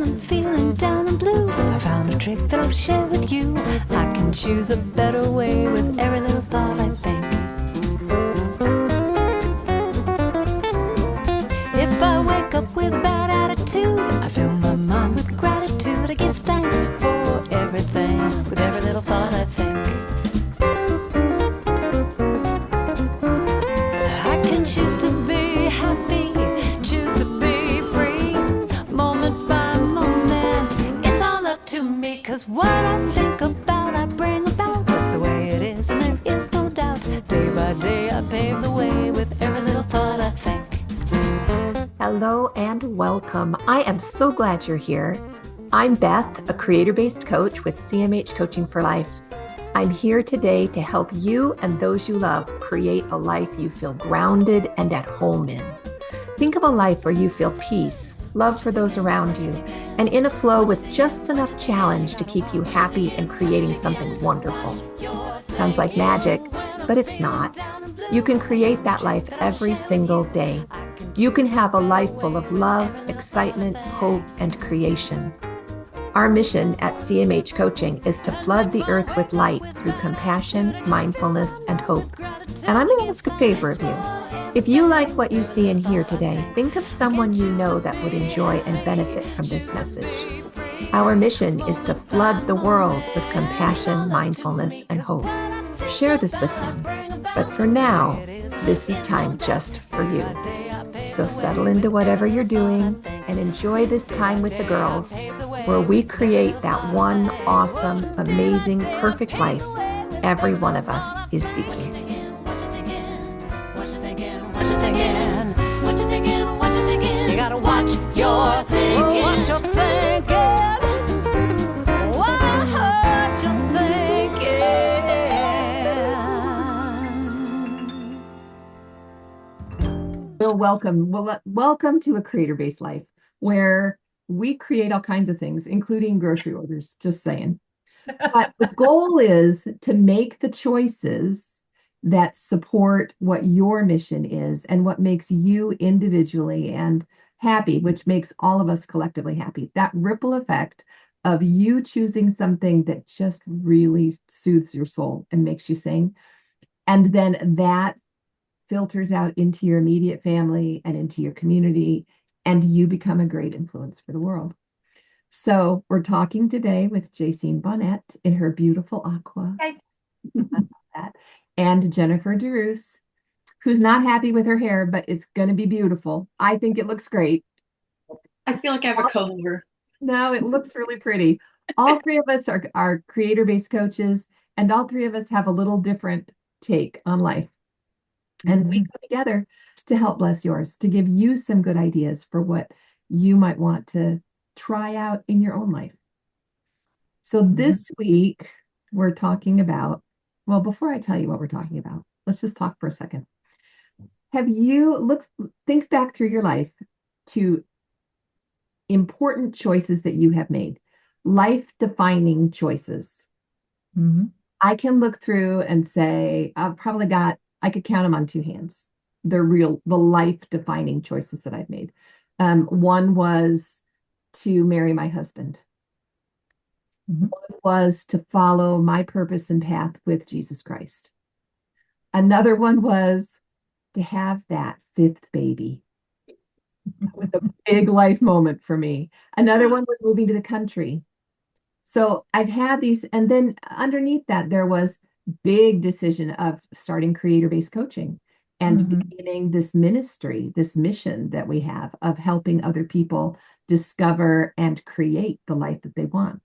I'm feeling down and blue, I found a trick that I'll share with you. I can choose a better way with every little thought I think. If I wake up with a bad attitude, I fill my mind with gratitude. I give thanks for everything with every little thought I think. I can choose to be happy, choose to be free, moment by moment. It's all up to me, 'cause what I think about, I bring about. That's the way it is, and there is no doubt. Day by day, I pave the way with every little thought I think. Hello and welcome. I am so glad you're here. I'm Beth, a creator-based coach with CMH Coaching for Life. I'm here today to help you and those you love create a life you feel grounded and at home in. Think of a life where you feel peace, love for those around you, and in a flow with just enough challenge to keep you happy and creating something wonderful. Sounds like magic, but it's not. You can create that life every single day. You can have a life full of love, excitement, hope, and creation. Our mission at CMH Coaching is to flood the earth with light through compassion, mindfulness, and hope. And I'm going to ask a favor of you. If you like what you see and hear today, think of someone you know that would enjoy and benefit from this message. Our mission is to flood the world with compassion, mindfulness, and hope. Share this with them. But for now, this is time just for you. So settle into whatever you're doing and enjoy this time with the girls, where we create that one awesome, amazing, perfect life every one of us is seeking. You gotta watch your thinking. Watch your thinking. Watch your thinking. Well, welcome to a creator-based life where we create all kinds of things, including grocery orders, just saying. But the goal is to make the choices that support what your mission is and what makes you individually and happy, which makes all of us collectively happy. That ripple effect of you choosing something that just really soothes your soul and makes you sing. And then that filters out into your immediate family and into your community, and you become a great influence for the world. So we're talking today with Jacine Bonnet in her beautiful aqua. Guys. And Jennifer DeRoos, who's not happy with her hair, but it's going to be beautiful. I think it looks great. I feel like I have a comb over. No, it looks really pretty. All three of us are creator-based coaches, and all three of us have a little different take on life. And we come together to help bless yours, to give you some good ideas for what you might want to try out in your own life. So this week, we're talking about, well, before I tell you what we're talking about, let's just talk for a second. Have you think back through your life to important choices that you have made, life-defining choices? I can look through and say, I could count them on two hands. The life-defining choices that I've made. One was to marry my husband. One was to follow my purpose and path with Jesus Christ. Another one was to have that fifth baby. It was a big life moment for me. Another one was moving to the country. So I've had these, and then underneath that, there was big decision of starting creator-based coaching and beginning this ministry, this mission that we have of helping other people discover and create the life that they want.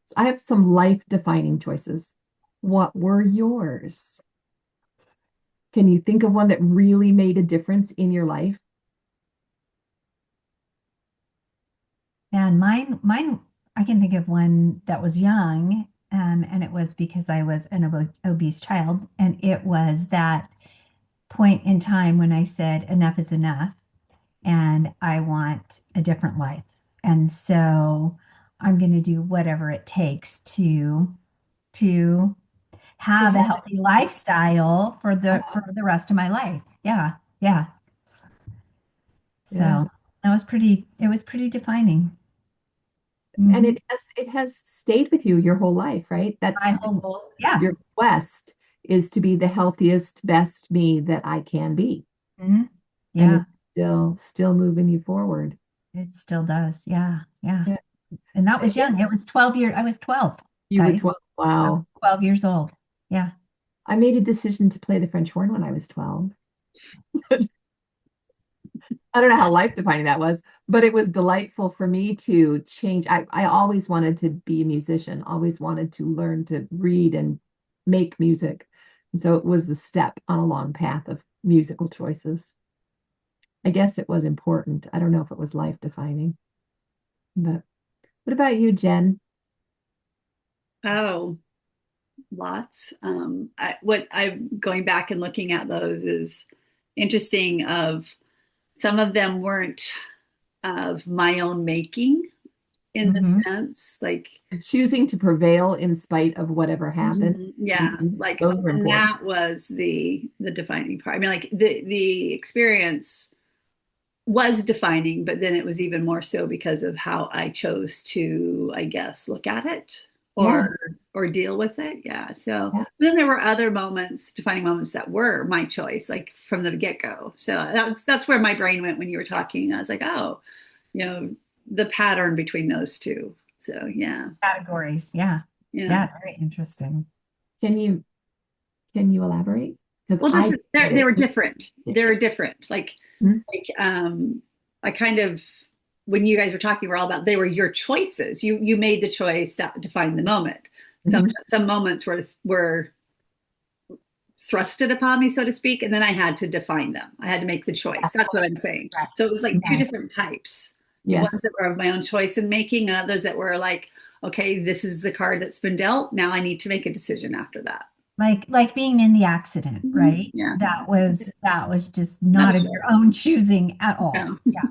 So I have some life-defining choices. What were yours? Can you think of one that really made a difference in your life? And mine, I can think of one that was young, and it was because I was an obese child, and it was that point in time when I said enough is enough, and I want a different life, and so I'm going to do whatever it takes to have a healthy lifestyle for the rest of my life. Yeah. So it was pretty defining. And Mhm. it has stayed with you your whole life, right? That's My whole, still yeah. your quest is to be the healthiest, best me that I can be. Mhm. And Yeah, it's still moving you forward. it still does. Yeah, yeah. Yeah. And that was Yeah. young. It was 12 years. I was 12, You were guys. 12. I was Wow. 12 years old. Yeah. I made a decision to play the French horn when I was 12. I don't know how life defining that was, but it was delightful for me to change. I always wanted to be a musician, always wanted to learn to read and make music. And so it was a step on a long path of musical choices. I guess it was important. I don't know if it was life defining, but what about you, Jen? Oh, lots. What I'm going back and looking at those is interesting. Of some of them weren't of my own making in the Hmm. sense, like Choosing to prevail in spite of whatever happened. yeah, like, Those are and important. that was the defining part. I mean, like the experience was defining, but then it was even more so because of how I chose to, I guess, look at it Yeah, or deal with it. Yeah. So yeah, then there were other moments, defining moments that were my choice, like from the get-go. So that's where my brain went when you were talking. I was like, oh, the pattern between those two. So yeah. Categories. Yeah. Yeah. Yeah. Very interesting. Can you can you elaborate? Because Well, I this get they it. were different. They were different. Mhm. Like I kind of, when you guys were talking, we're all about, they were your choices. You made the choice that defined the moment. Mhm. Some moments were thrusted upon me, so to speak, and then I had to define them. I had to make the choice. That's what I'm saying. So it was Correct. like two Yeah. different types. The ones Yes. that were of my own choice in making, and others that were like, okay, this is the card that's been dealt. Now I need to make a decision after that. Like being in the accident, right? Yeah, That was just not a not of your choice. own choosing at all. Yeah, Yeah.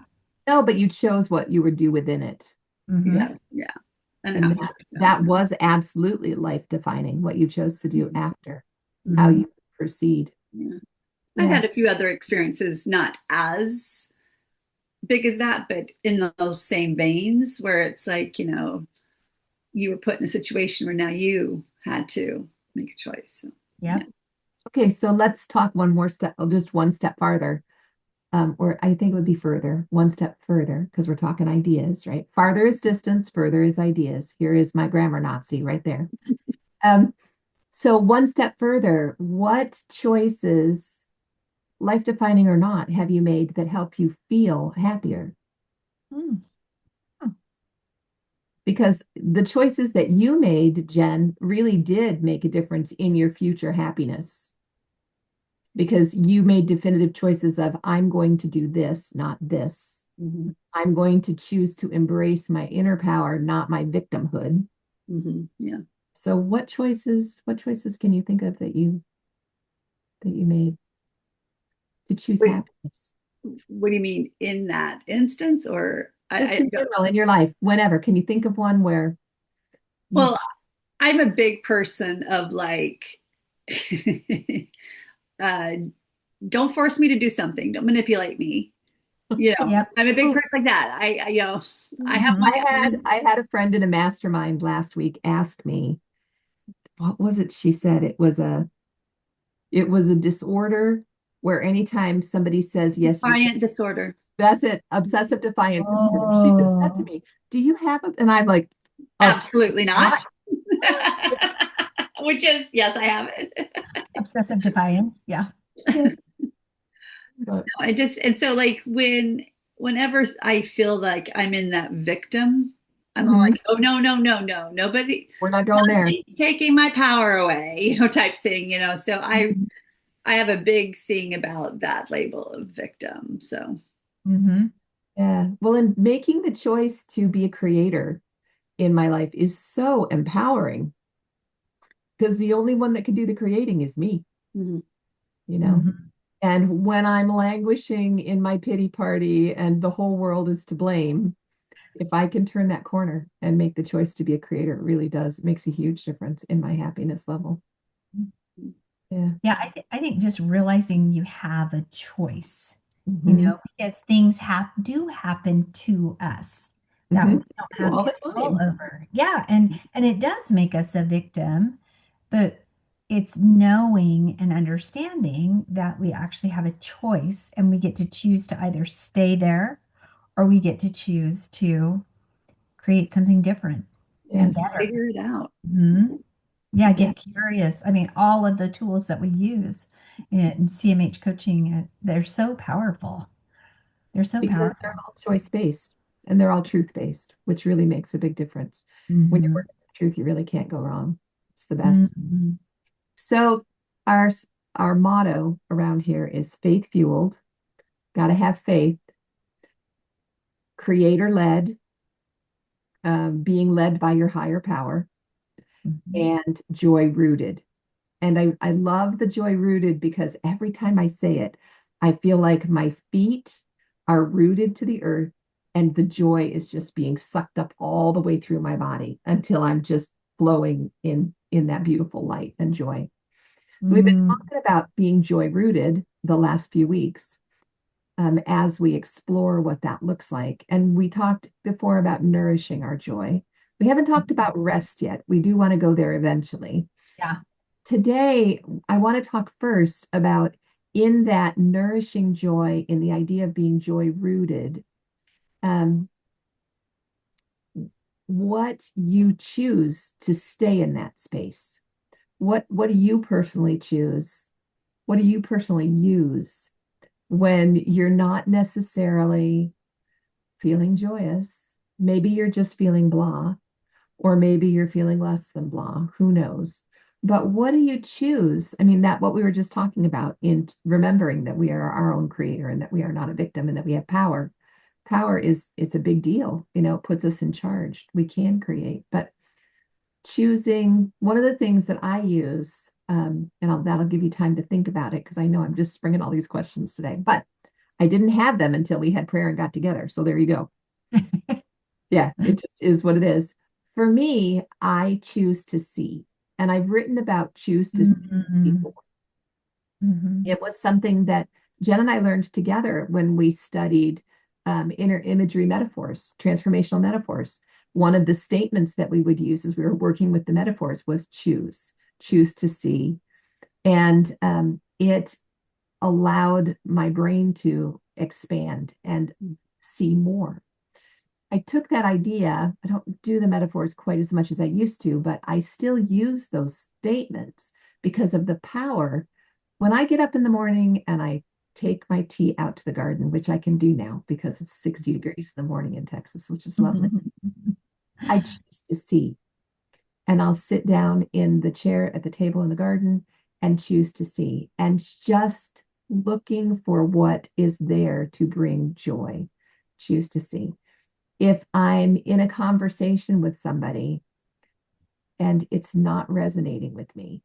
No, but you chose what you would do within it. Hmm. yeah, yeah. And And how? that was absolutely life defining, what you chose to do after, how Hmm. you proceed. Yeah. I've Yeah. had a few other experiences, not as big as that, but in those same veins where it's like, you were put in a situation where now you had to make a choice. So, yeah. Yep. Okay, so let's talk one more step, just one step farther. Or I think it would be further, one step further, because we're talking ideas, right? Farther is distance, further is ideas. Here is my grammar Nazi right there. Um, so one step further, what choices, life defining or not, have you made that help you feel happier? Mm. Because the choices that you made, Jen, really did make a difference in your future happiness. Because you made definitive choices of, I'm going to do this, not this. Mm-hmm. I'm going to choose to embrace my inner power, not my victimhood. Mm-hmm. Yeah. So what choices can you think of that you made to choose What, happiness? what do you mean in that instance? Or Just in general in your life, whenever. Can you think of one where you well, I'm a big person of like, uh, don't force me to do something. Don't manipulate me. Yep. I'm a big Oh, person like that. I have Hmm. my I had a friend in a mastermind last week ask me, what was it she said? It was a disorder where anytime somebody says yes, you should. defiant disorder. That's it. Obsessive defiance disorder. She just said to Oh, me, "Do you have a?" And I'm like, "Of course Absolutely not. not." It's, Which is, yes, I have it. obsessive defiance. Yeah. yeah, but, I just, and so like whenever I feel like I'm in that victim, I'm all mhm, like, oh no, no, no, no, we're not going there. nobody's taking my power away, type thing. So Mhm. I have a big thing about that label of victim. So Hmm. Yeah. Well, in making the choice to be a creator in my life is so empowering because the only one that can do the creating is me, mhm. you know? Hmm. And when I'm languishing in my pity party and the whole world is to blame, if I can turn that corner and make the choice to be a creator, it really does. It makes a huge difference in my happiness level. Yeah. Yeah, I think just realizing you have a choice, Hmm. because things do happen to us. that we Mhm. don't Oh, have all the control time. over. Yeah, and it does make us a victim, but it's knowing and understanding that we actually have a choice and we get to choose to either stay there or we get to choose to create something different and Yes. better. Figure it out. Mhm. Yeah, Yeah. get curious. I mean, all of the tools that we use in CMH coaching, they're so powerful. They're so Because they're powerful. all choice-based and they're all truth-based, which really makes a big difference. When you're Hmm. working with truth, you really can't go wrong. It's the best. Hmm. So our our motto around here is faith fueled, got to have faith, creator led, being led by your higher power, Hmm. and joy rooted. And I love the joy rooted because every time I say it, I feel like my feet are rooted to the earth and the joy is just being sucked up all the way through my body until I'm just flowing in that beautiful light and joy. So we've been Mm. talking about being joy rooted the last few weeks, as we explore what that looks like. And we talked before about nourishing our joy. We haven't talked about rest yet. We do want to go there eventually. Yeah. Today, I want to talk first about in that nourishing joy, in the idea of being joy rooted, um, what you choose to stay in that space. What do you personally choose? What do you personally use when you're not necessarily feeling joyous? Maybe you're just feeling blah, or maybe you're feeling less than blah, who knows? But what do you choose? I mean, that what we were just talking about in remembering that we are our own creator and that we are not a victim and that we have power. Power is it's a big deal, it puts us in charge. We can create, but choosing one of the things that I use, and that'll give you time to think about it because I know I'm just bringing all these questions today, but I didn't have them until we had prayer and got together. So there you go. Yeah, it just is what it is. For me, I choose to see. And I've written about choose to see Hmm. before. Hmm. It was something that Jen and I learned together when we studied inner imagery metaphors, transformational metaphors. One of the statements that we would use as we were working with the metaphors was choose to see. And it allowed my brain to expand and see more. I took that idea. I don't do the metaphors quite as much as I used to, but I still use those statements because of the power. When I get up in the morning and I take my tea out to the garden, which I can do now because it's 60 degrees in the morning in Texas, which is lovely, I choose to see. And I'll sit down in the chair at the table in the garden and choose to see and just looking for what is there to bring joy. Choose to see. If I'm in a conversation with somebody and it's not resonating with me,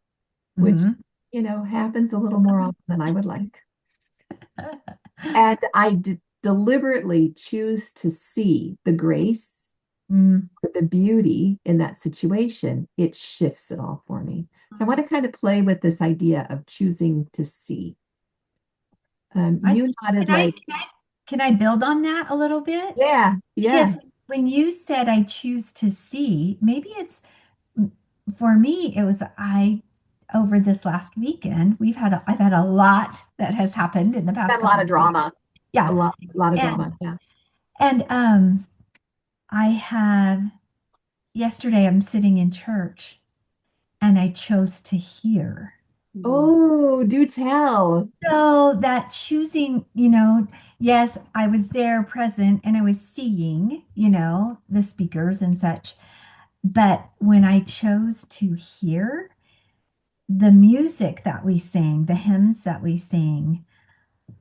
which, Hmm. happens a little more often than I would like, and I deliberately choose to see the grace, Mm. the beauty in that situation, it shifts it all for me. So I want to kind of play with this idea of choosing to see. I, You nodded can I, like, can I, can I build on that a little bit? yeah, Because yeah, when you said I choose to see, maybe it's for me, it was over this last weekend, I've had a lot that has happened in the past had a lot couple of of weeks. drama, Yeah. a lot of And drama. Yeah. and I have yesterday I'm sitting in church and I chose to hear. Oh, do tell. So that choosing, yes, I was there present and I was seeing, the speakers and such. But when I chose to hear the music that we sing, the hymns that we sing,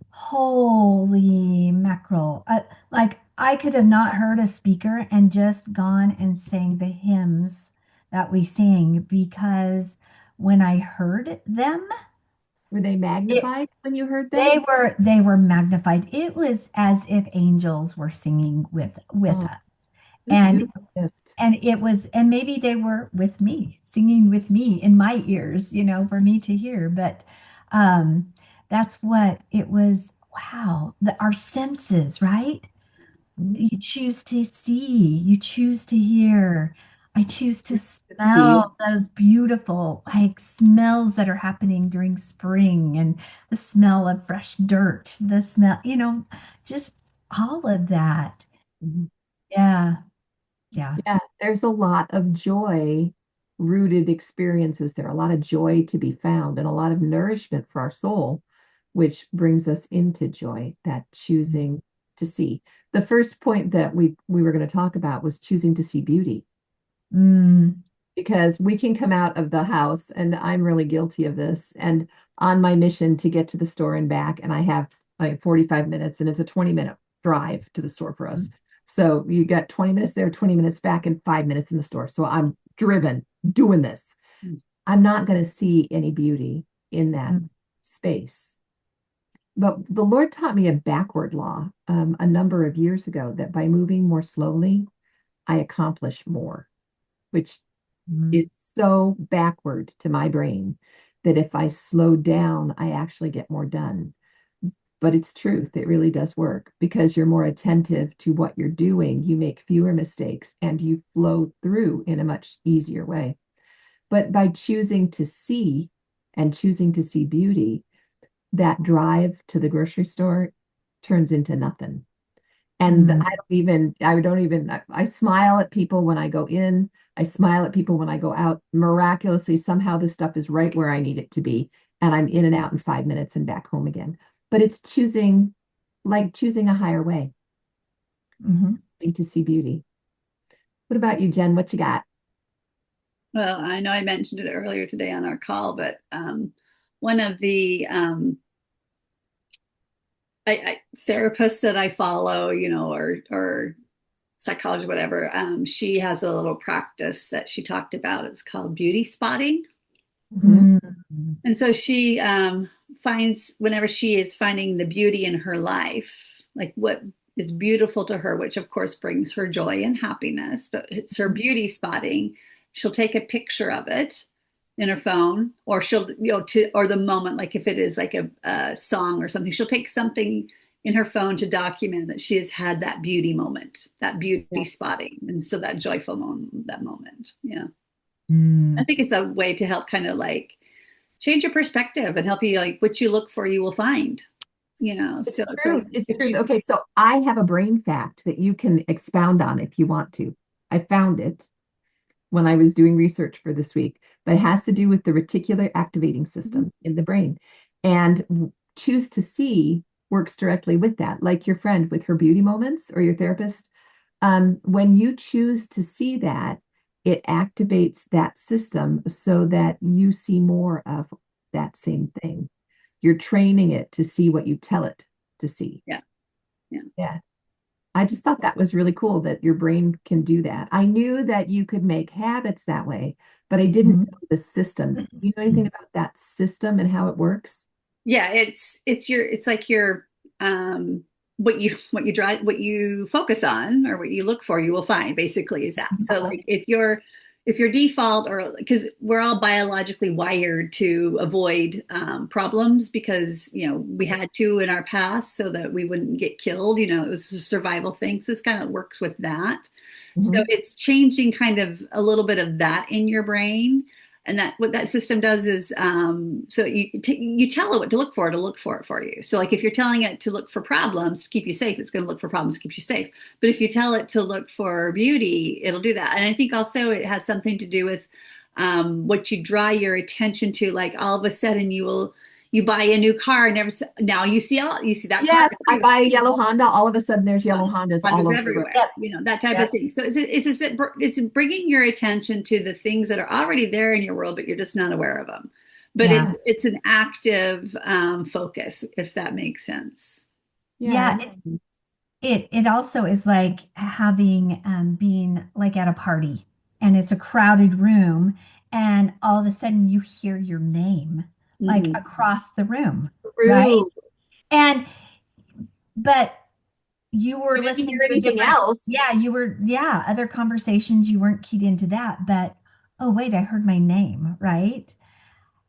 holy mackerel. Like I could have not heard a speaker and just gone and sang the hymns that we sing because when I heard them, Were they it magnified when you heard them? they were magnified. It was as if angels were singing with Oh, us. what a And beautiful gift. and maybe they were with me, singing with me in my ears, for me to hear. But that's what it was. Wow, our senses, right? You choose to see, you choose to hear. I choose to See, smell those beautiful like smells that are happening during spring and the smell of fresh dirt, the smell, just all of that. Mhm. Yeah, yeah. Yeah, there's a lot of joy rooted experiences there, a lot of joy to be found, and a lot of nourishment for our soul, which brings us into joy, that choosing to see. The first point that we were going to talk about was choosing to see beauty, Mm, because we can come out of the house, and I'm really guilty of this, and on my mission to get to the store and back, and I have like 45 minutes, and it's a 20-minute drive to the store for us. So you got 20 minutes there, 20 minutes back, and 5 minutes in the store. So I'm driven doing this. I'm not going to see any beauty in that mm, space. But the Lord taught me a backward law a number of years ago, that by moving more slowly, I accomplish more, which mm, is so backward to my brain that if I slow down, I actually get more done. But it's truth. It really does work, because you're more attentive to what you're doing. You make fewer mistakes and you flow through in a much easier way. But by choosing to see and choosing to see beauty, that drive to the grocery store turns into nothing. And mm, I don't even, I smile at people when I go in. I smile at people when I go out. Miraculously, somehow this stuff is right where I need it to be. And I'm in and out in 5 minutes and back home again. But it's choosing, like choosing a higher way mhm. to see beauty. What about you, Jen? What you got? Well, I know I mentioned it earlier today on our call, but one of the therapists that I follow, or psychologist, whatever, she has a little practice that she talked about. It's called beauty spotting. Mhm. Mm, And so she finds, whenever she is finding the beauty in her life, like what is beautiful to her, which of course brings her joy and happiness, but it's her beauty spotting. She'll take a picture of it in her phone, or she'll, or the moment, like if it is like a song or something, she'll take something in her phone to document that she has had that beauty moment, that Yeah. beauty spotting. And so that joyful moment, that moment. Yeah. I mm, think it's a way to help kind of like change your perspective and help you, like what you look for you will find, It's so it's true. like It's if true. you, Okay, so I have a brain fact that you can expound on if you want to. I found it when I was doing research for this week, but it has to do with the reticular activating system in the brain. And choose to see works directly with that, like your friend with her beauty moments, or your therapist. When you choose to see that, it activates that system so that you see more of that same thing. You're training it to see what you tell it to see. yeah, yeah. Yeah. I just thought that was really cool that your brain can do that. I knew that you could make habits that way, but I didn't mhm. know the system. Do you know anything about that system and how it works? Yeah, it's like your what you focus on or what you look for you will find, basically, is that. So Uh-huh. like if your default, or because we're all biologically wired to avoid problems, because we had to in our past so that we wouldn't get killed, it was a survival thing, so this kind of works with that. So Mhm. it's changing kind of a little bit of that in your brain. And that what that system does is, so you tell it what to look for it for you. So like if you're telling it to look for problems to keep you safe, it's going to look for problems to keep you safe. But if you tell it to look for beauty, it'll do that. And I think also it has something to do with what you draw your attention to. Like all of a sudden you buy a new car, and now you see that car Yes, I everywhere. buy a yellow Honda. All of a sudden, there's yellow Hondas all Honda's over the road. everywhere, Yep, that type of yep, thing. So it's bringing your attention to the things that are already there in your world, but you're just not aware of them. But yeah. it's an active focus, if that makes sense. Yeah. Yeah, it also is like having being like at a party and it's a crowded room and all of a sudden you hear your name like Hmm. across the room, right? True. And but you were You didn't listening hear to a anything different, else. yeah, you were, yeah, other conversations, you weren't keyed into that, but oh wait, I heard my name, right?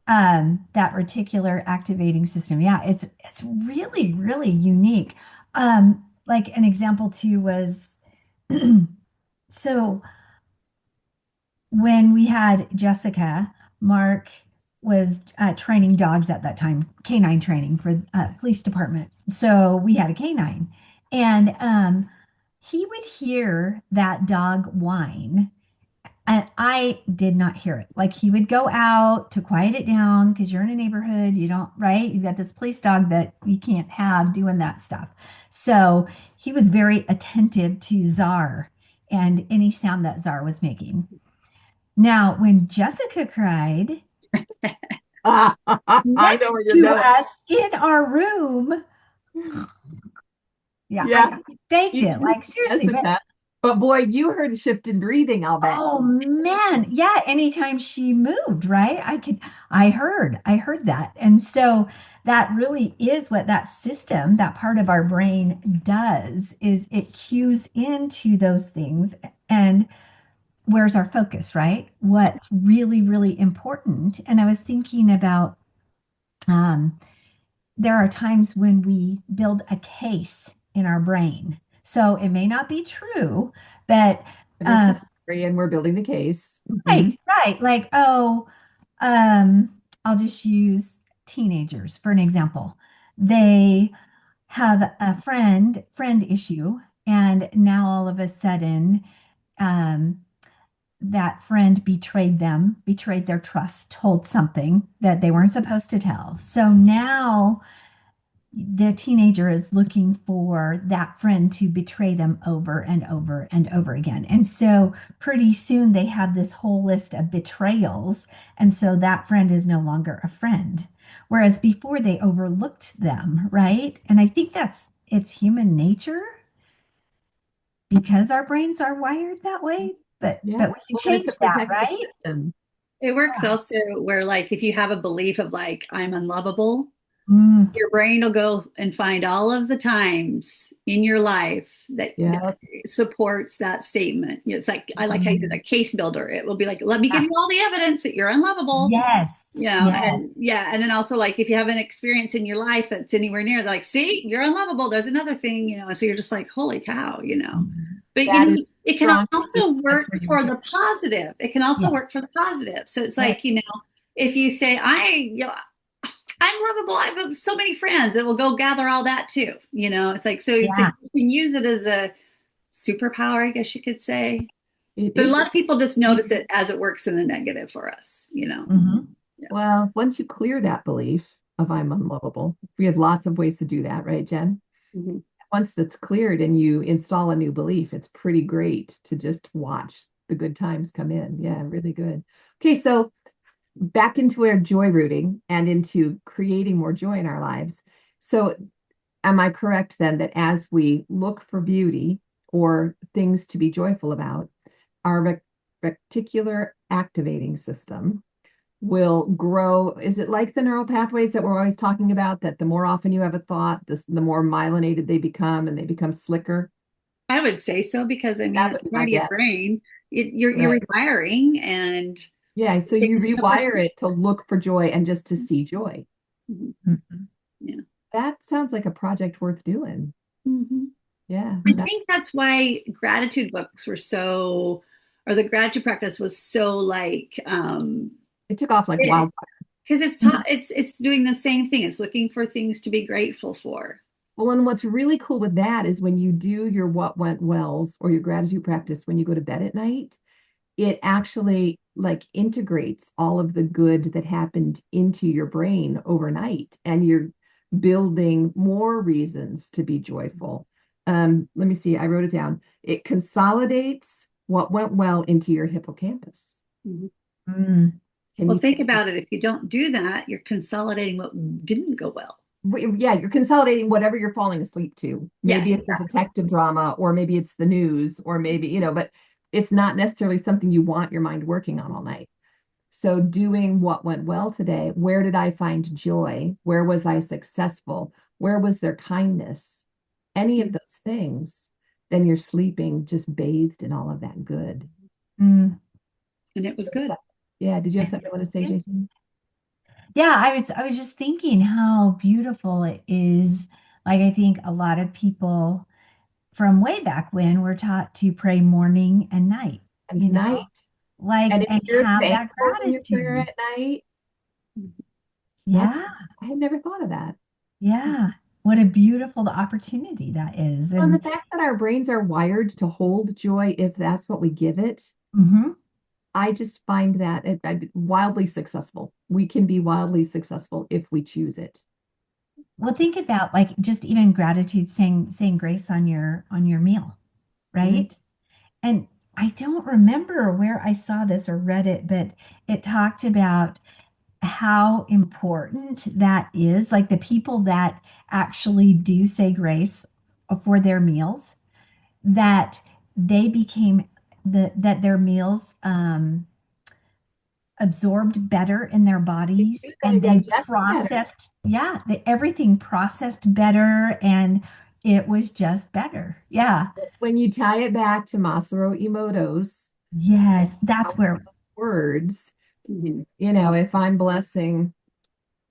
That reticular activating system. Yeah, it's really, really unique. like an example too was so when we had Jessica, Mark was training dogs at that time, canine training for police department. So we had a canine, and he would hear that dog whine, and I did not hear it. Like he would go out to quiet it down because you're in a neighborhood, you don't, right? You've got this police dog that you can't have doing that stuff. So he was very attentive to Czar and any sound that Czar was making. Now, when Jessica cried I know next where you're to going. us in our room, yeah, Yeah, I faked you it. Like seriously, but Jessica. But boy, you heard a shift in breathing, I'll bet. oh man, yeah, anytime she moved, right? I heard that. And so that really is what that system, that part of our brain does, is it cues into those things and where's our focus, right? What's really, really important. And I was thinking about um, there are times when we build a case in our brain. So it may not be true, but But it's uh, a story, and we're building the case. Mhm. right, right. Like, oh, um, I'll just use teenagers for an example. They have a friend issue, and now all of a sudden, um, that friend betrayed them, betrayed their trust, told something that they weren't supposed to tell. So now the teenager is looking for that friend to betray them over and over and over again. And so pretty soon they have this whole list of betrayals. And so that friend is no longer a friend. Whereas before they overlooked them, right? And I think it's human nature because our brains are wired that way. But Yeah. we can Well, and it's change a that, protective right? system. It works Yeah. also where, like, if you have a belief of like, I'm unlovable, Mm, your brain will go and find all of the times in your life that Yeah. supports that statement. You know, it's like, I like how you said mm. a case builder. It will be like, let me give Yeah. you all the evidence that you're unlovable. Yes. You know, Yes. and yeah, and then also like if you have an experience in your life that's anywhere near, they're like, see, you're unlovable. There's another thing, so you're just like, holy cow, Mhm. But That is it can strong also case work entering your for brain. the positive. It can also Yeah. work for the positive. So it's Right. like, if you say, I'm lovable. I have so many friends that will go gather all that too. It's like, so it's Yeah. like you can use it as a superpower, I guess you could say. It But a is lot of a people just notice it as it works in the negative for us. Hmm. Yeah. well, once you clear that belief of I'm unlovable, we have lots of ways to do that, right, Jen? Mhm. Once that's cleared and you install a new belief, it's pretty great to just watch the good times come in. Yeah, really good. Okay, so back into our joy rooting and into creating more joy in our lives. So, am I correct then that as we look for beauty or things to be joyful about, our reticular activating system will grow? Is it like the neural pathways that we're always talking about, that the more often you have a thought, the more myelinated they become and they become slicker? I would say so because I mean That would it's be part my of your guess. brain. You're Right. rewiring, and Yeah. So it you takes a rewire person. it to look for joy and just to see joy. Mhm. Hmm. Yeah. That sounds like a project worth doing. Mhm. Yeah. I think that's why gratitude books were so, or the gratitude practice was so like It took off like big, wildfire. because it's doing the same thing. It's looking for things to be grateful for. Well, and what's really cool with that is when you do your what went wells or your gratitude practice when you go to bed at night, it actually like integrates all of the good that happened into your brain overnight, and you're building more reasons to be joyful. Let me see, I wrote it down. It consolidates what went well into your hippocampus. Mhm. Mm. Can Well, you think say about it. If you don't do that, you're consolidating what didn't go well. yeah, you're consolidating whatever you're falling asleep to. Yeah, Maybe it's a exactly. detective drama, or maybe it's the news, or maybe, but it's not necessarily something you want your mind working on all night. So, doing what went well today, where did I find joy? Where was I successful? Where was there kindness? Any of those things, then you're sleeping just bathed in all of that good. Mm. And it was good. Yeah, did you have something you want to say, Yeah. Jason? Yeah, I was just thinking how beautiful it is. Like I think a lot of people from way back when we're taught to pray morning and night, And you know, tonight, like, and if and you're have that thankful in your prayer gratitude. at night, that's, Yeah. I had never thought of that. Yeah. What a beautiful opportunity that is. And the And fact that our brains are wired to hold joy if that's what we give it, mhm. I just find that wildly successful. We can be wildly successful if we choose it. Well, think about like just even gratitude, saying grace on your meal, Mhm. right? And I don't remember where I saw this or read it, but it talked about how important that is. Like the people that actually do say grace for their meals, that they became that their meals absorbed better in their bodies It's going and to they digest better. processed, yeah, everything processed better and it was just better. Yeah. When you tie it back to Masaru Emoto's Yes, that's power where. of words, Mhm. if I'm blessing,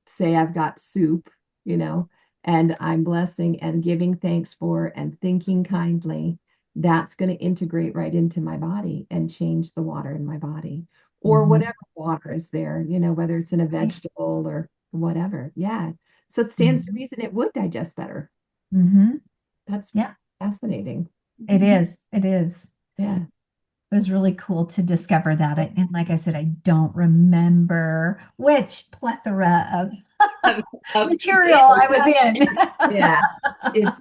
say I've got soup, and I'm blessing and giving thanks for and thinking kindly, that's going to integrate right into my body and change the water in my body or Mhm. whatever water is there, whether it's in a vegetable or whatever. Yeah. So it stands to Mhm. reason it would digest better. Mhm. That's Yeah, fascinating. it is. It is. Yeah. It was really cool to discover that. And like I said, I don't remember which plethora of Of, of material people. I was Yeah. It's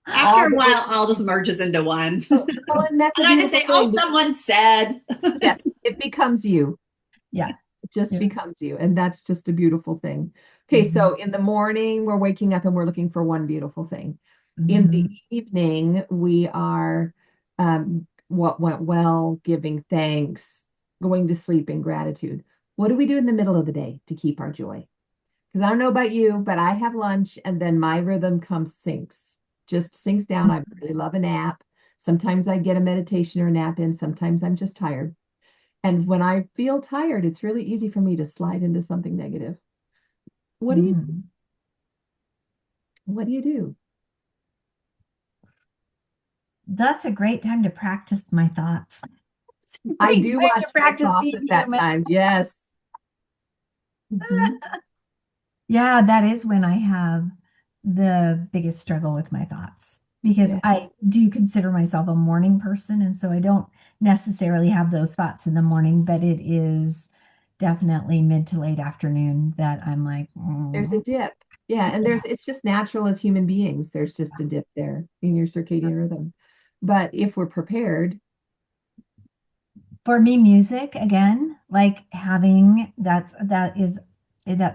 After all a the while, books. all just merges into one. Oh, well, and that's a And I just beautiful say, oh, thing because someone said. yes, it becomes you. Yeah. It just Yeah. becomes you. And that's just a beautiful thing. Okay, Mhm. so in the morning, we're waking up and we're looking for one beautiful thing. In the Mhm. evening, we are what went well, giving thanks, going to sleep in gratitude. What do we do in the middle of the day to keep our joy? Because I don't know about you, but I have lunch and then my rhythm just sinks down. I really love a nap. Sometimes I get a meditation or a nap in, sometimes I'm just tired. And when I feel tired, it's really easy for me to slide into something negative. What do you Mhm. what do you do? That's a great time to practice my thoughts. It's a I great do time to watch my practice thoughts being at that human. time. Yes. Mhm. Yeah, that is when I have the biggest struggle with my thoughts because Yeah. I do consider myself a morning person. And so I don't necessarily have those thoughts in the morning, but it is definitely mid to late afternoon that I'm like, There's a dip. Yeah, and it's just natural as human beings. There's just a dip there in your circadian rhythm. But if we're prepared, for me, music again, like having that's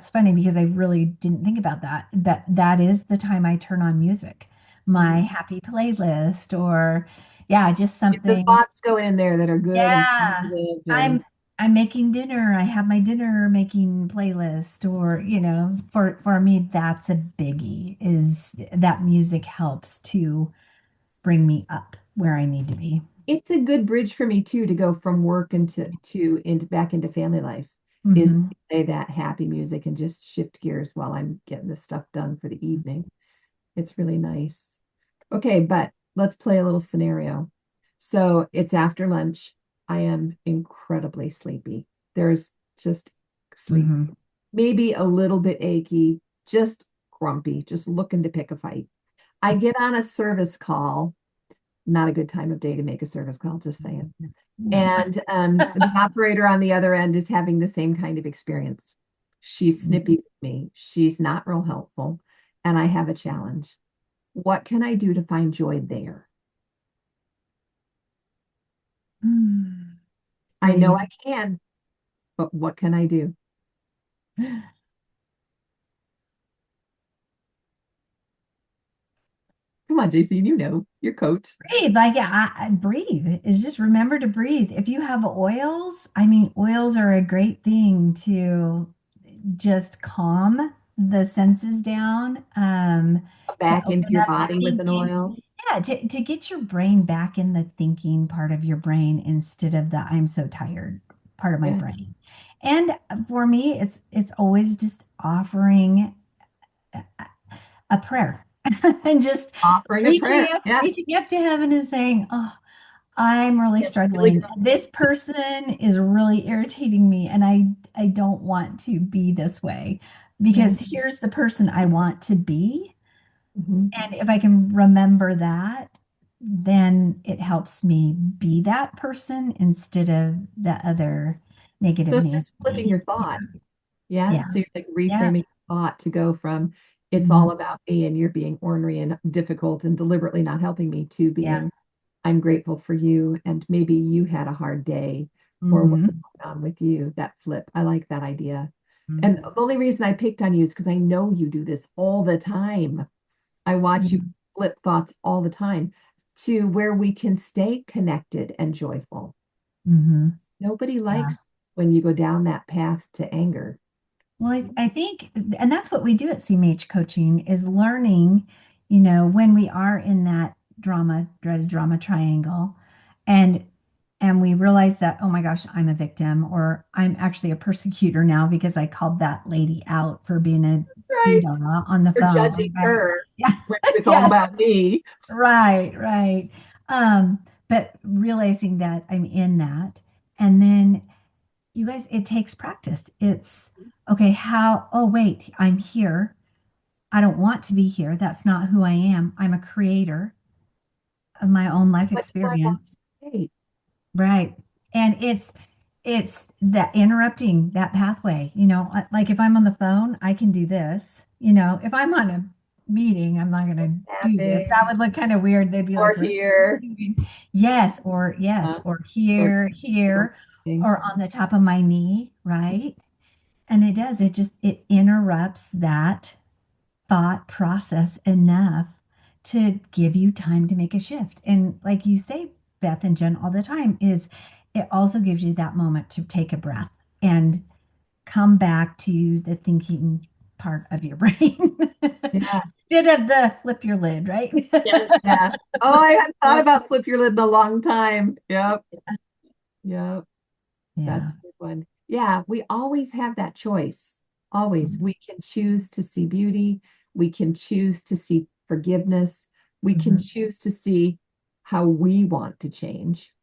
funny because I really didn't think about that. But that is the time I turn on music, my happy playlist, or yeah, just if the something. thoughts go in there that are good and Yeah, positive I'm and I'm making dinner. I have my dinner making playlist, or for me, that's a biggie. Is that music helps to bring me up where I need to be. it's a good bridge for me too to go from work into back into family life is Hmm. play that happy music and just shift gears while I'm getting this stuff done for the evening. It's really nice. Okay, but let's play a little scenario. So it's after lunch. I am incredibly sleepy. There's just sleep, Hmm. maybe a little bit achy, just grumpy, just looking to pick a fight. I get on a service call, not a good time of day to make a service call, just saying. No. And the operator on the other end is having the same kind of experience. She's snippy with me. She's not real helpful. And I have a challenge. What can I do to find joy there? I know Breathe. I can, but what can I do? Come on, JC, you're coach. Breathe. Like I breathe. Is just remember to breathe. If you have oils, I mean, oils are a great thing to just calm the senses down, to Back into open your up your body with an thinking. oil. Yeah, to get your brain back in the thinking part of your brain instead of the I'm so tired part of my Yeah. brain. And for me, it's always just offering a prayer. and just Offering a prayer. Yeah. reaching up to heaven and saying, "Oh, I'm really It's really struggling. good. This person is really irritating me, and I don't want to be this way Yeah. because here's the person I want to be." Mhm. And if I can remember that, then it helps me be that person instead of the other So negative it's just flipping Nancy. your thought. Yeah. Yeah. So you're like Yeah. reframing thought to go from it's Mhm. all about me and you're being ornery and difficult and deliberately not helping me to Yeah. being I'm grateful for you and maybe you had a hard day or what's Hmm. going on with you. That flip. I like that idea. And Hmm. the only reason I picked on you is because I know you do this all the time. I watch you flip thoughts all the time to where we can stay connected and joyful. Hmm. Nobody Yeah. likes when you go down that path to anger. Well, I think, and that's what we do at CMH coaching is learning, when we are in that dreaded drama triangle, and we realize that, oh my gosh, I'm a victim, or I'm actually a persecutor now because I called that lady out for being a That's right. doodah on the You're judging phone, right? her Yeah. when it's all Yes. about me. Right, right. But realizing that I'm in that, and then you guys, it takes practice. It's okay, oh, wait, I'm here. I don't want to be here. That's not who I am. I'm a creator of my own life What do I want experience. to say? Right. And it's that interrupting that pathway, like if I'm on the phone, I can do this. If I'm on a meeting, I'm not going to do this. That Tapping would look kind of weird. They'd be or like, "What are here. you doing?" Yes, Uh, or or here, something. or on the top of my knee, right? And it interrupts that thought process enough to give you time to make a shift. And like you say, Beth and Jen, all the time, is it also gives you that moment to take a breath and come back to the thinking part of your brain Yeah. instead of the flip your lid, right? Yeah. Oh, I hadn't thought about flip your lid in a long time. Yep. Yep. That's a Yeah. good one. Yeah, we always have that choice. Always. We can choose to see beauty. We can choose to see forgiveness. We can Mhm. choose to see how we want to change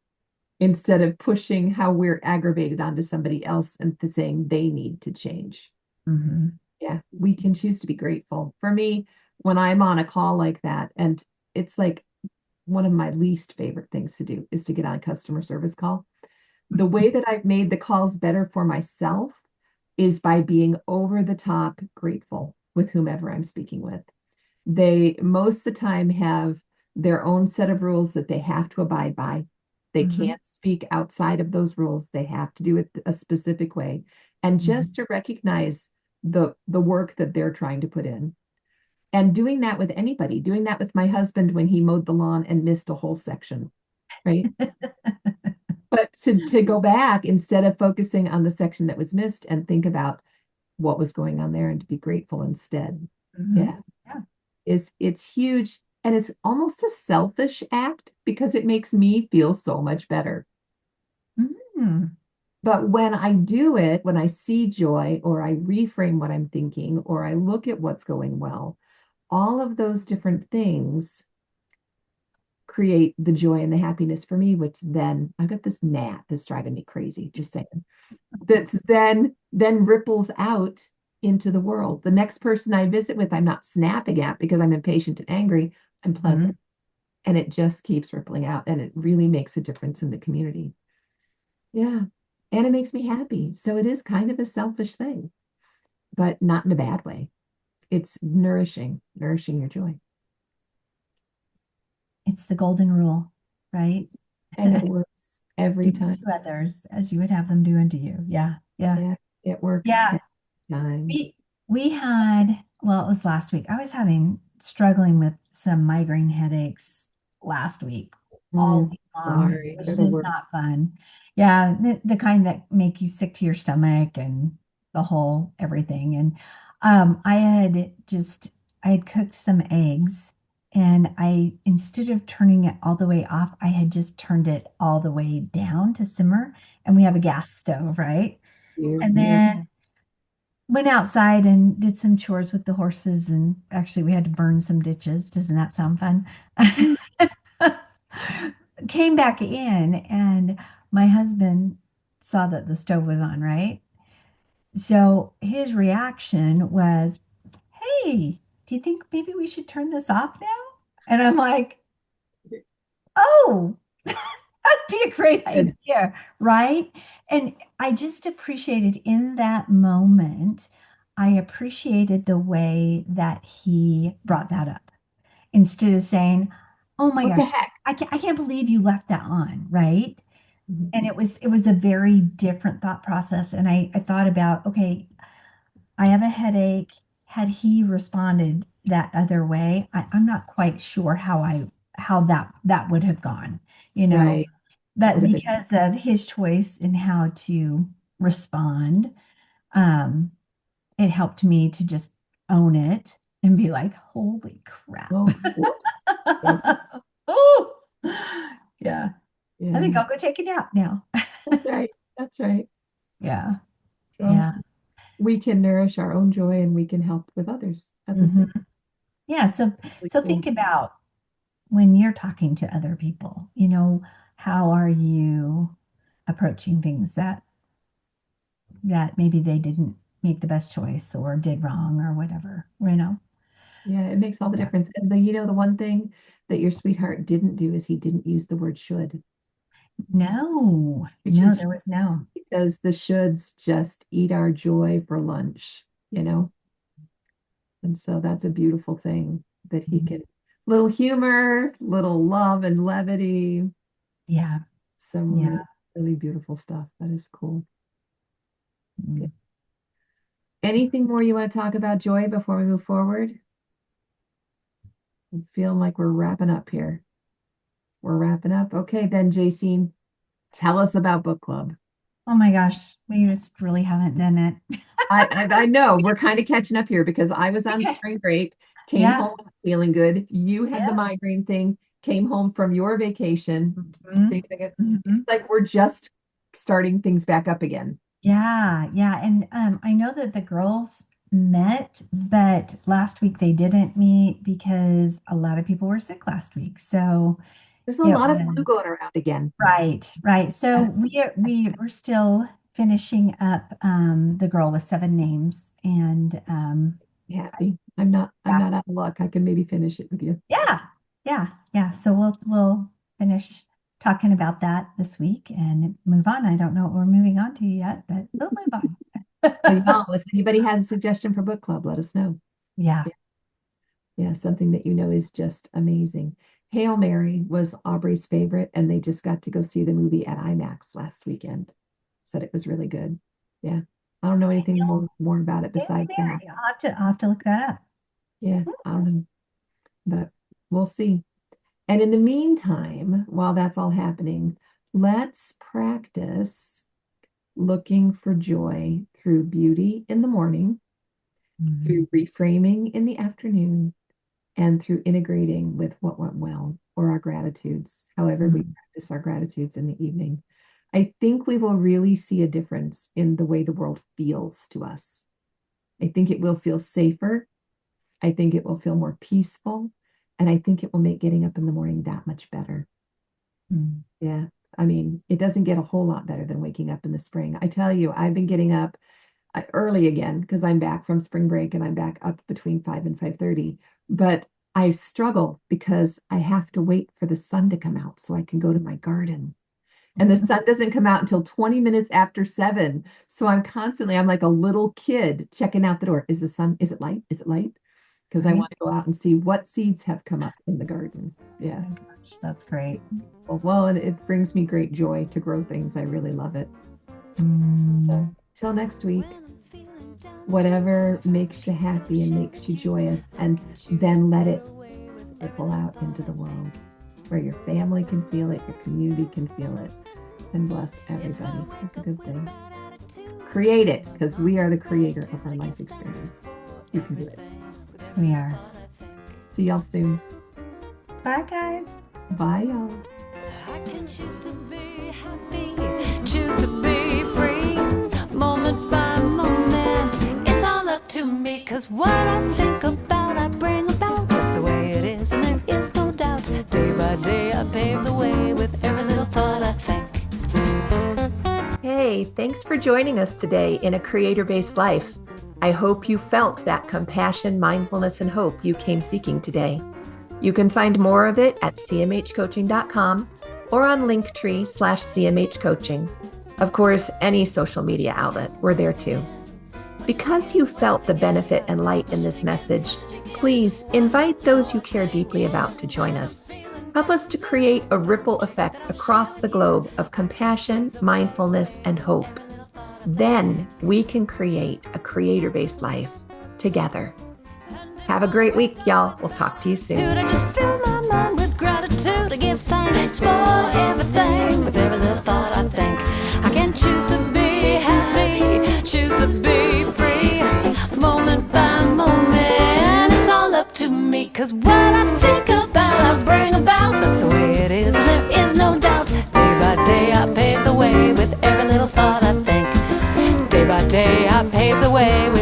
instead of pushing how we're aggravated onto somebody else and saying they need to change. Mhm. Yeah, we can choose to be grateful. For me, when I'm on a call like that, and it's like one of my least favorite things to do is to get on a customer service call. The way that I've made the calls better for myself is by being over the top grateful with whomever I'm speaking with. They most of the time have their own set of rules that they have to abide by. They Mhm. can't speak outside of those rules. They have to do it a specific way. And Mhm. just to recognize the work that they're trying to put in. And doing that with anybody, doing that with my husband when he mowed the lawn and missed a whole section, right? But to go back instead of focusing on the section that was missed and think about what was going on there and to be grateful instead. Mhm. Yeah, Yeah. it's huge and it's almost a selfish act because it makes me feel so much better. Mhm. But when I do it, when I see joy or I reframe what I'm thinking or I look at what's going well, all of those different things create the joy and the happiness for me, which then I've got this gnat that's driving me crazy, just saying. That's then ripples out into the world. The next person I visit with, I'm not snapping at because I'm impatient and angry. I'm Mhm. pleasant. And it just keeps rippling out. And it really makes a difference in the community. Yeah. And it makes me happy. So it is kind of a selfish thing, but not in a bad way. It's nourishing your joy. It's the golden rule, right? And it works Do every time. to others as you would have them do unto you. Yeah. Yeah. Yeah, it works Yeah. every time. We had, well, it was last week. I was struggling with some migraine headaches last week, all Mm, week long, sorry, which they're the is worst. not fun. Yeah, the kind that make you sick to your stomach and the whole everything. And I had cooked some eggs, and instead of turning it all the way off, I had just turned it all the way down to simmer. And we have a gas stove, right? Here, And here. then went outside and did some chores with the horses, and actually we had to burn some ditches. Doesn't that sound fun? Came back in, and my husband saw that the stove was on, right? So his reaction was, "Hey, do you think maybe we should turn this off now?" And I'm like, "Oh, that'd be a great Good. idea, right?" And I just appreciated in that moment, I appreciated the way that he brought that up instead of saying, "Oh my What the gosh, heck? I can't believe you left that on," right? Mhm. And it was a very different thought process. And I thought about, okay, I have a headache. Had he responded that other way, I'm not quite sure how that would have gone, you know. Right. That But would have been, because of his choice in how to respond, um, it helped me to just own it and be like, holy crap. oh, whoops. Yeah. Oh, yeah. I think Yeah. I'll go take a nap now. That's right. That's right. Yeah. So Yeah. we can nourish our own joy and we can help with others at the hmm same. Yeah. So, Really so cool. think about when you're talking to other people, how are you approaching things that maybe they didn't make the best choice or did wrong or whatever. Yeah, it makes all the Yeah. difference. And the one thing that your sweetheart didn't do is he didn't use the word should, No, which no, is there was no. because the shoulds just eat our joy for lunch, you know? And so that's a beautiful thing that he Mhm. can, little humor, little love and levity, Yeah. some really, Yeah. really beautiful stuff. That is cool. Yeah. Mm. Anything more you want to talk about, Joy, before we move forward? I feel like we're wrapping up here. We're wrapping up. Okay, then, JC, tell us about book club. Oh my gosh, we just really haven't done it. I know we're kind of catching up here because I was on spring break, came Yeah. home feeling good. You had the Yeah. migraine thing, came home from your vacation. So Mhm. it's Mhm. like we're just starting things back up again. Yeah, yeah. And I know that the girls met, but last week they didn't meet because a lot of people were sick last week. So There's a it lot of was flu going around again. right, right. So Uh, we're still finishing up the girl with 7 names. And Happy. I'm yeah, not out of luck. I can maybe finish it with you. yeah, yeah, yeah. So we'll finish talking about that this week and move on. I don't know what we're moving on to yet, but we'll move on. Well, y'all, if anybody has a suggestion for book club, let us know. Yeah. Yeah, something that you know is just amazing. Hail Mary was Aubrey's favorite, and they just got to go see the movie at IMAX last weekend. Said it was really good. Yeah. I don't know anything more about it Hail besides that. Mary. I'll have to look that up. Yeah, I don't know, but we'll see. And in the meantime, while that's all happening, let's practice looking for joy through beauty in the morning, Mhm. through reframing in the afternoon, and through integrating with what went well or our gratitudes, however we Mhm. practice our gratitudes in the evening. I think we will really see a difference in the way the world feels to us. I think it will feel safer. I think it will feel more peaceful. And I think it will make getting up in the morning that much better. Mhm. Yeah. I mean, it doesn't get a whole lot better than waking up in the spring. I tell you, I've been getting up early again because I'm back from spring break and I'm back up between 5 and 5:30. But I struggle because I have to wait for the sun to come out so I can go to my garden. And the sun doesn't come out until 20 minutes after 7. So I'm like a little kid checking out the door. Is the sun, is it light? Is it light? Because I Right? want to go out and see what seeds have come up in the garden. Yeah. Oh my gosh, that's great. Well, and it brings me great joy to grow things. I really love it. So Mm. till next week, whatever makes you happy and makes you joyous, and then let it ripple out into the world where your family can feel it, your community can feel it, and bless everybody. It's a good thing. Create it because we are the creator of our life experience. You can do it. We are. See y'all soon. Bye, guys. Bye, y'all. I can choose to be happy, choose to be free, moment by moment. It's Hey, thanks for joining us today in A Creator-Based Life. I hope you felt that compassion, mindfulness, and hope you came seeking today. You can find more of it at cmhcoaching.com or on linktree/cmhcoaching. Of course, any social media outlet, we're there too. Because you felt the benefit and light in this message, please invite those you care deeply about to join us. Help us to create a ripple effect across the globe of compassion, mindfulness, and hope. Then we can create a creator-based life together. Have a great week, y'all. We'll talk to you soon. Dude, I just fill my mind with gratitude. I give thanks for everything, with every little thought I think. I can choose to be happy, choose to be free, moment by moment. It's all up to me, 'cause what I think about, I bring about. That's the way it is, and there is no doubt. Day by day, I pave the way with every little thought I think. Day by day, I pave the way with